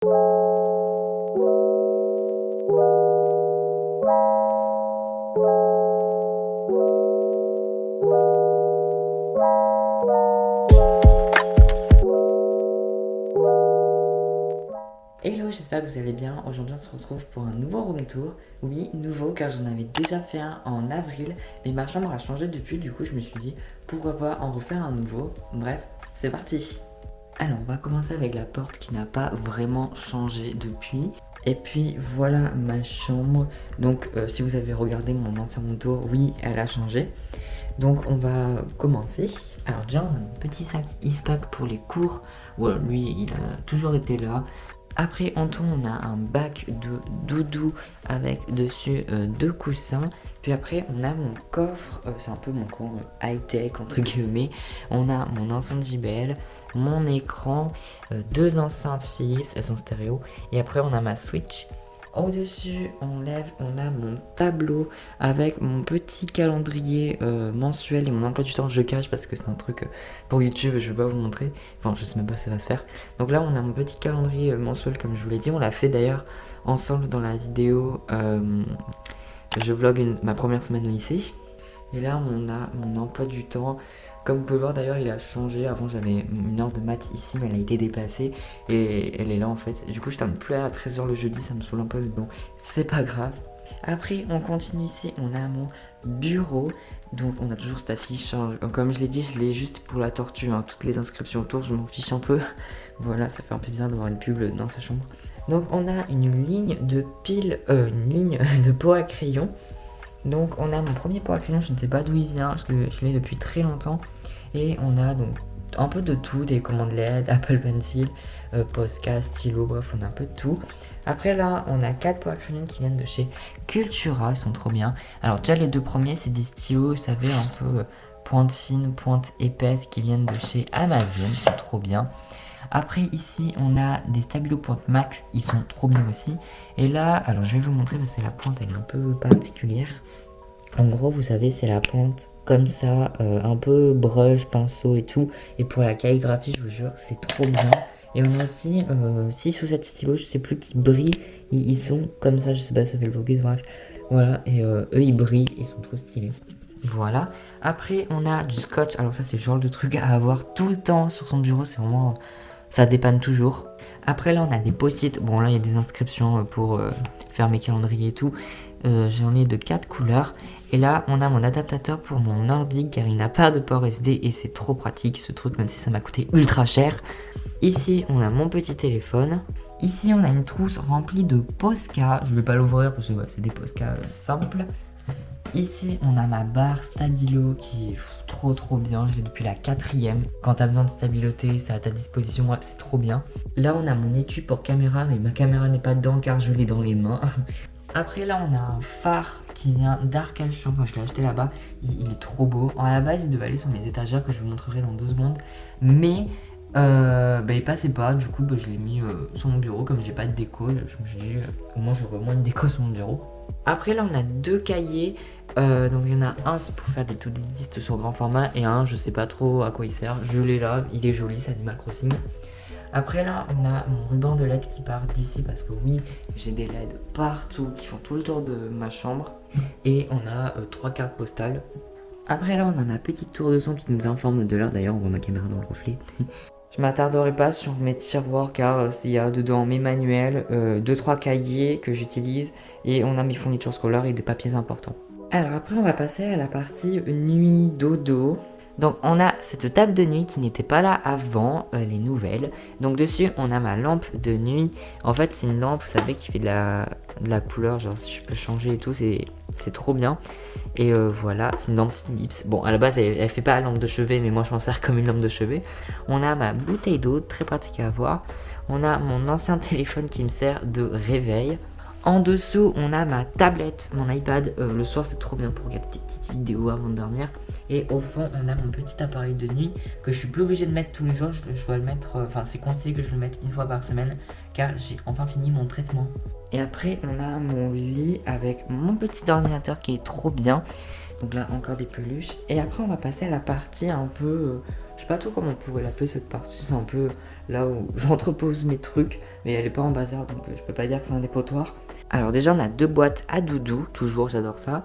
Hello, j'espère que vous allez bien. Aujourd'hui on se retrouve pour un nouveau room tour. Oui, nouveau car j'en avais déjà fait un en avril, mais ma chambre a changé depuis, du coup je me suis dit pourquoi pas en refaire un nouveau. Bref, c'est parti. Alors on va commencer avec la porte qui n'a pas vraiment changé depuis. Et puis voilà ma chambre. Donc si vous avez regardé mon ancien room tour, oui elle a changé. Donc on va commencer. Alors déjà on a un petit sac Eastpak pour les cours. Voilà, lui il a toujours été là. Après en tout on a un bac de doudou avec dessus deux coussins. Puis après on a mon coffre, c'est un peu mon coin high-tech entre guillemets. On a mon enceinte JBL, mon écran, deux enceintes Philips, elles sont stéréo. Et après on a ma Switch. Au-dessus, on a mon tableau avec mon petit calendrier mensuel et mon emploi du temps. Je cache parce que c'est un truc pour YouTube, je vais pas vous le montrer. Enfin, je sais même pas si ça va se faire. Donc là, on a mon petit calendrier mensuel, comme je vous l'ai dit. On l'a fait d'ailleurs ensemble dans la vidéo. Je vlog ma première semaine au lycée. Et là, on a mon emploi du temps. Comme vous pouvez voir d'ailleurs, il a changé. Avant, j'avais une heure de maths ici, mais elle a été déplacée. Et elle est là en fait. Du coup, je termine plus à 13h le jeudi, ça me saoule un peu, mais bon, c'est pas grave. Après, on continue ici, on a mon bureau. Donc, on a toujours cette affiche. Hein. Comme je l'ai dit, je l'ai juste pour la tortue. Hein. Toutes les inscriptions autour, je m'en fiche un peu. Voilà, ça fait un peu bizarre d'avoir une pub dans sa chambre. Donc, on a une ligne de piles, une ligne de pot à crayon. Donc on a mon premier pot à crayon, je ne sais pas d'où il vient, je l'ai depuis très longtemps. Et on a donc un peu de tout, des commandes LED, Apple Pencil, Posca, stylo, bref on a un peu de tout. Après là on a 4 pots à crayon qui viennent de chez Cultura, ils sont trop bien. Alors déjà les deux premiers c'est des stylos, vous savez un peu pointe fine, pointe épaisse qui viennent de chez Amazon, ils sont trop bien. Après ici on a des Stabilo Pointe Max, ils sont trop bien aussi. Et là, alors je vais vous montrer parce que la pointe elle est un peu particulière. En gros vous savez c'est la pointe comme ça, un peu brush, pinceau et tout. Et pour la calligraphie je vous jure c'est trop bien. Et on a aussi 6 ou 7 stylos, je sais plus, qui brillent. Ils sont comme ça, je sais pas, ça fait le focus, bref. Voilà, et eux ils brillent, ils sont trop stylés. Voilà. Après on a du scotch, alors ça c'est le genre de truc à avoir tout le temps sur son bureau, c'est vraiment... Ça dépanne toujours. Après là on a des post-it. Bon là il y a des inscriptions pour faire mes calendriers et tout. J'en ai de 4 couleurs. Et là on a mon adaptateur pour mon ordi car il n'a pas de port SD et c'est trop pratique ce truc même si ça m'a coûté ultra cher. Ici on a mon petit téléphone. Ici on a une trousse remplie de Posca. Je vais pas l'ouvrir parce que ouais, c'est des Posca simples. Ici, on a ma barre Stabilo qui est trop bien, je l'ai depuis la 4e. Quand tu as besoin de stabiloter, c'est à ta disposition, ouais, c'est trop bien. Là, on a mon étui pour caméra, mais ma caméra n'est pas dedans car je l'ai dans les mains. Après là, on a un phare qui vient d'Arcachon, enfin, je l'ai acheté là-bas, il est trop beau. À la base, il devait aller sur mes étagères que je vous montrerai dans 2 secondes, mais il passait pas, du coup je l'ai mis sur mon bureau. Comme j'ai pas de déco, je me suis dit au moins j'aurai au moins une déco sur mon bureau. Après là on a 2 cahiers, donc il y en a un c'est pour faire des to-do list sur grand format et un je sais pas trop à quoi il sert, je l'ai là, il est joli, c'est Animal Crossing. Après là on a mon ruban de LED qui part d'ici parce que oui j'ai des LED partout qui font tout le tour de ma chambre. Et on a 3 cartes postales. Après là on a ma petite tour de son qui nous informe de l'heure, d'ailleurs on voit ma caméra dans le reflet. Je m'attarderai pas sur mes tiroirs car il y a dedans mes manuels, 2-3 cahiers que j'utilise et on a mes fournitures scolaires et des papiers importants. Alors après on va passer à la partie nuit dodo. Donc on a cette table de nuit qui n'était pas là avant, les nouvelles. Donc dessus on a ma lampe de nuit. En fait c'est une lampe, vous savez, qui fait de la couleur, genre si je peux changer et tout, c'est trop bien. Et voilà, c'est une lampe Philips. Bon, à la base elle fait pas la lampe de chevet, mais moi je m'en sers comme une lampe de chevet. On a ma bouteille d'eau, très pratique à avoir. On a mon ancien téléphone qui me sert de réveil. En dessous, on a ma tablette, mon iPad. Le soir, c'est trop bien pour regarder des petites vidéos avant de dormir. Et au fond, on a mon petit appareil de nuit que je suis plus obligée de mettre tous les jours. Je dois le mettre, enfin, c'est conseillé que je le mette une fois par semaine car j'ai enfin fini mon traitement. Et après, on a mon lit avec mon petit ordinateur qui est trop bien. Donc là, encore des peluches. Et après, on va passer à la partie un peu Je sais pas trop comment on pourrait l'appeler cette partie, c'est un peu là où j'entrepose mes trucs, mais elle est pas en bazar donc je peux pas dire que c'est un dépotoir. Alors déjà on a 2 boîtes à doudou, toujours j'adore ça.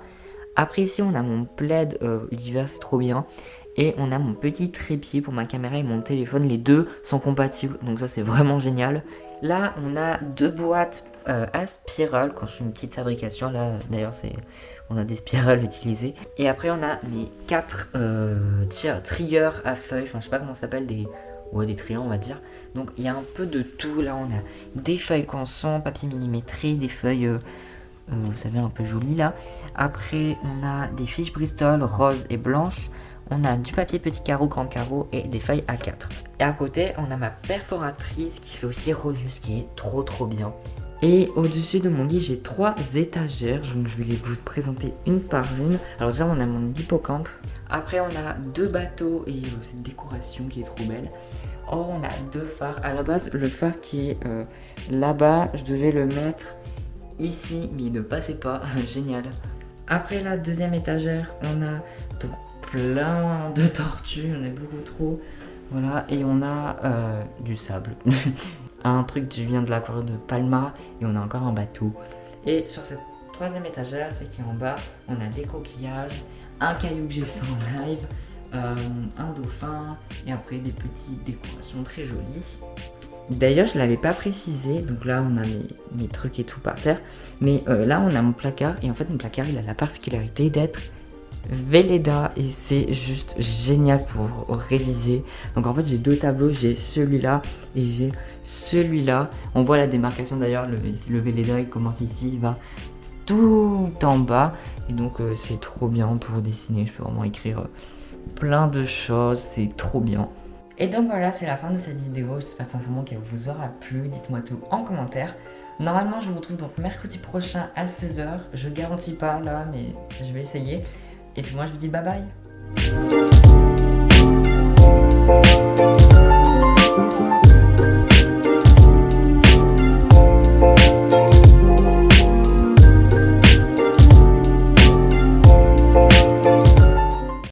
Après ici on a mon plaid l'hiver, c'est trop bien. Et on a mon petit trépied pour ma caméra et mon téléphone, les deux sont compatibles, donc ça c'est vraiment génial. Là on a 2 boîtes à spirale, quand je fais une petite fabrication, là d'ailleurs on a des spirales utilisées. Et après on a mes 4 triggers à feuilles, enfin je sais pas comment ça s'appelle, des triants on va dire. Donc il y a un peu de tout, là on a des feuilles canson, papier millimétré, des feuilles vous savez un peu jolies là. Après on a des fiches Bristol roses et blanches. On a du papier petit carreau, grand carreau et des feuilles A4. Et à côté, on a ma perforatrice qui fait aussi reliure, qui est trop bien. Et au-dessus de mon lit, j'ai 3 étagères, donc je vais les vous présenter une par une. Alors déjà, on a mon hippocampe. Après, on a 2 bateaux et cette décoration qui est trop belle. Oh, on a 2 phares. À la base, le phare qui est là-bas, je devais le mettre ici, mais il ne passait pas. Génial. Après la deuxième étagère, on a donc plein de tortues, on a beaucoup trop. Voilà, et on a du sable. Un truc qui vient de l'aquarium de Palma, et on a encore un bateau. Et sur cette troisième étagère, c'est qui est en bas, on a des coquillages, un caillou que j'ai fait en live, un dauphin, et après des petites décorations très jolies. D'ailleurs, je l'avais pas précisé, donc là on a mes trucs et tout par terre, mais là on a mon placard, et en fait mon placard il a la particularité d'être Velleda et c'est juste génial pour réviser. Donc en fait j'ai 2 tableaux, j'ai celui-là et j'ai celui-là. On voit la démarcation d'ailleurs, le Velleda il commence ici, il va tout en bas et donc c'est trop bien pour dessiner. Je peux vraiment écrire plein de choses, c'est trop bien. Et donc voilà, c'est la fin de cette vidéo. J'espère sincèrement qu'elle vous aura plu. Dites-moi tout en commentaire. Normalement je vous retrouve donc mercredi prochain à 16h. Je garantis pas là, mais je vais essayer. Et puis moi je vous dis bye bye.